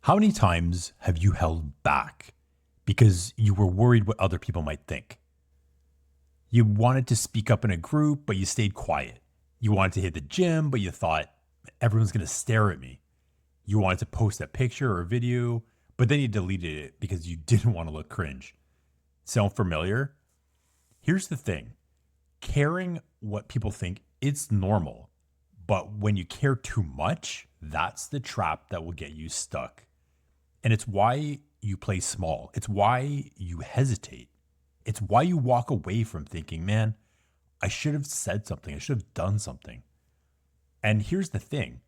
How many times have you held back because you were worried what other people might think? You wanted to speak up in a group, but you stayed quiet. You wanted to hit the gym, but you thought everyone's going to stare at me. You wanted to post a picture or a video, but then you deleted it because you didn't want to look cringe. Sound familiar? Here's the thing, caring what people think, it's normal. But when you care too much, that's the trap that will get you stuck. And it's why you play small. It's why you hesitate. It's why you walk away from thinking, man, I should have said something. I should have done something. And here's the thing,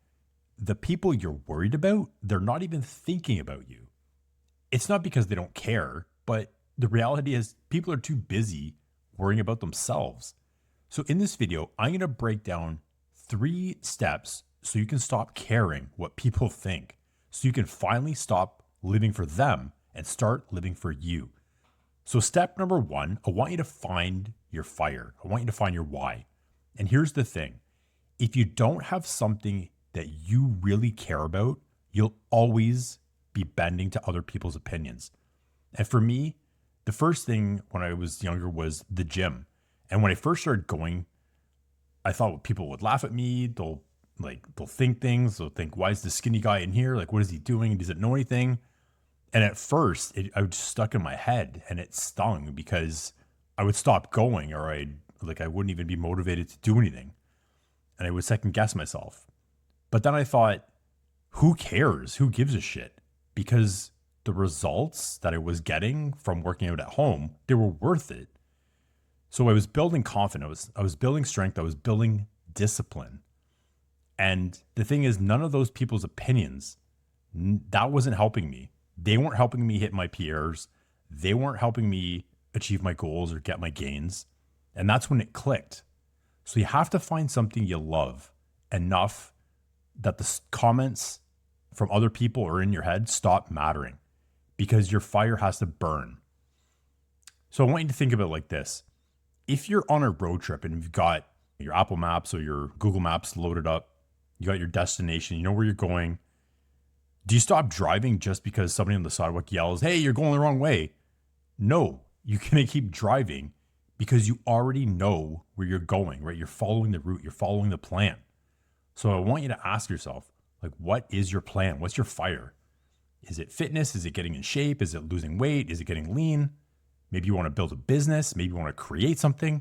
the people you're worried about, they're not even thinking about you. It's not because they don't care, but the reality is people are too busy worrying about themselves. So in this video, I'm going to break down 3 steps so you can stop caring what people think, so you can finally stop living for them and start living for you. So step number 1, I want you to find your fire. I want you to find your why. And here's the thing, if you don't have something that you really care about, you'll always be bending to other people's opinions. And for me, the first thing when I was younger was the gym. And when I first started going, I thought people would laugh at me. They'll think things. They'll think, why is the skinny guy in here? Like, what is he doing? He doesn't know anything. And at first, I was just stuck in my head, and it stung because I would stop going, or I wouldn't even be motivated to do anything, and I would second guess myself. But then I thought, who cares? Who gives a shit? Because the results that I was getting from working out at home, they were worth it. So I was building confidence. I was building strength. I was building discipline. And the thing is, none of those people's opinions, that wasn't helping me. They weren't helping me hit my PRs. They weren't helping me achieve my goals or get my gains. And that's when it clicked. So you have to find something you love enough that the comments from other people or in your head stop mattering, because your fire has to burn. So I want you to think of it like this. If you're on a road trip and you've got your Apple Maps or your Google Maps loaded up, you got your destination, you know where you're going, do you stop driving just because somebody on the sidewalk yells, hey, you're going the wrong way? No, you're going to keep driving because you already know where you're going, right? You're following the route, you're following the plan. So I want you to ask yourself, like, what is your plan? What's your fire? Is it fitness? Is it getting in shape? Is it losing weight? Is it getting lean? Maybe you want to build a business. Maybe you want to create something.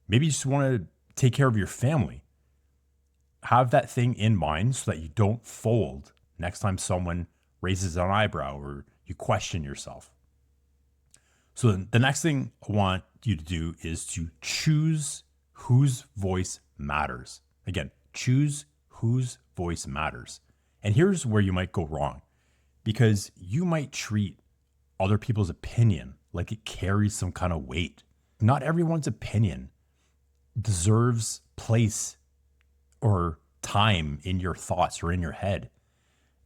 Maybe you just want to take care of your family. Have that thing in mind so that you don't fold next time someone raises an eyebrow or you question yourself. So the next thing I want you to do is to choose whose voice matters. Again, choose whose voice matters. And here's where you might go wrong, because you might treat other people's opinion like it carries some kind of weight. Not everyone's opinion deserves place or time in your thoughts or in your head.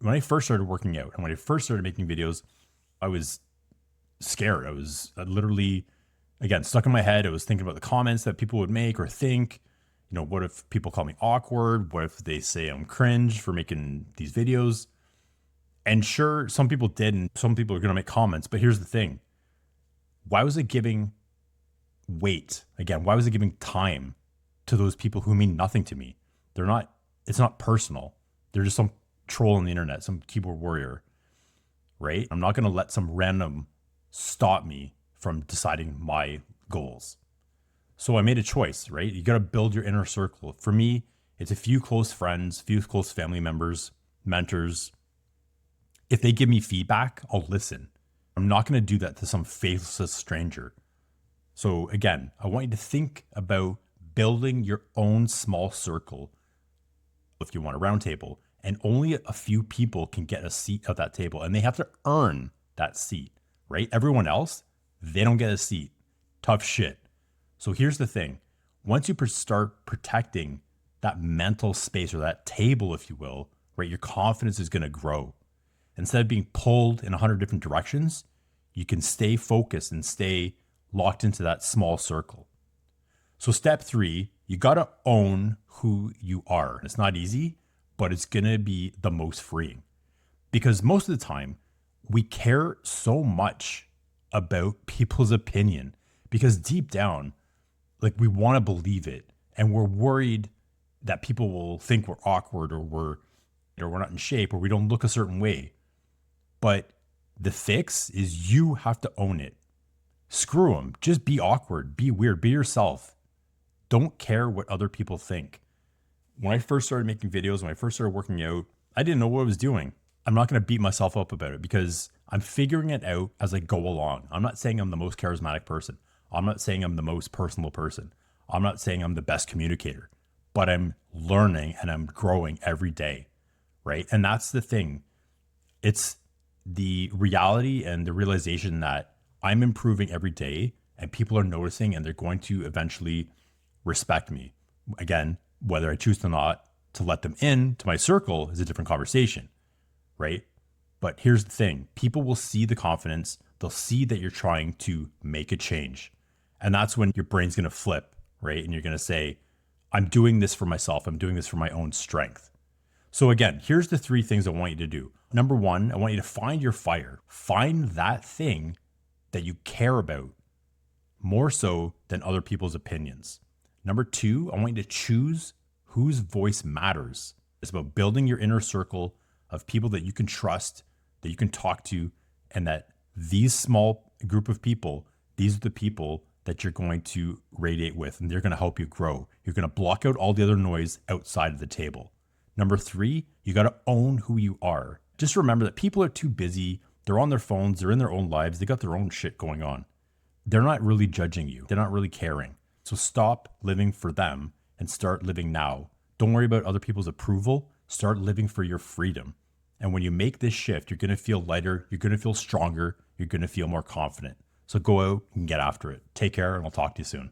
When I first started working out and when I first started making videos, I was scared. I was literally, again, stuck in my head. I was thinking about the comments that people would make or think. You know, what if people call me awkward? What if they say I'm cringe for making these videos? And sure, some people did, and some people are going to make comments. But here's the thing. Why was it giving weight? Again, why was it giving time to those people who mean nothing to me? It's not personal. They're just some troll on the internet, some keyboard warrior, right? I'm not going to let some random stop me from deciding my goals. So I made a choice, right? You got to build your inner circle. For me, it's a few close friends, few close family members, mentors. If they give me feedback, I'll listen. I'm not going to do that to some faceless stranger. So again, I want you to think about building your own small circle. If you want a round table, and only a few people can get a seat at that table, and they have to earn that seat, right? Everyone else, they don't get a seat. Tough shit. So here's the thing. Once you start protecting that mental space, or that table, if you will, right, your confidence is going to grow. Instead of being pulled in 100 different directions, you can stay focused and stay locked into that small circle. So step 3, you got to own who you are. It's not easy, but it's going to be the most freeing. Because most of the time, we care so much about people's opinion because deep down, like we want to believe it and we're worried that people will think we're awkward or we're not in shape or we don't look a certain way. But the fix is you have to own it. Screw them. Just be awkward, be weird, be yourself. Don't care what other people think. When I first started making videos, when I first started working out, I didn't know what I was doing. I'm not going to beat myself up about it because I'm figuring it out as I go along. I'm not saying I'm the most charismatic person. I'm not saying I'm the most personal person. I'm not saying I'm the best communicator, but I'm learning and I'm growing every day, right? And that's the thing. It's the reality and the realization that I'm improving every day and people are noticing and they're going to eventually respect me. Again, whether I choose to not to let them in to my circle is a different conversation, right? But here's the thing. People will see the confidence. They'll see that you're trying to make a change. And that's when your brain's going to flip, right? And you're going to say, I'm doing this for myself. I'm doing this for my own strength. So again, here's the 3 things I want you to do. Number 1, I want you to find your fire. Find that thing that you care about more so than other people's opinions. Number 2, I want you to choose whose voice matters. It's about building your inner circle of people that you can trust, that you can talk to, and that these small group of people, these are the people that you're going to radiate with, and they're going to help you grow. You're going to block out all the other noise outside of the table. Number 3, you got to own who you are. Just remember that people are too busy. They're on their phones. They're in their own lives. They got their own shit going on. They're not really judging you. They're not really caring. So stop living for them and start living now. Don't worry about other people's approval. Start living for your freedom. And when you make this shift, you're going to feel lighter. You're going to feel stronger. You're going to feel more confident. So go out and get after it. Take care, and I'll talk to you soon.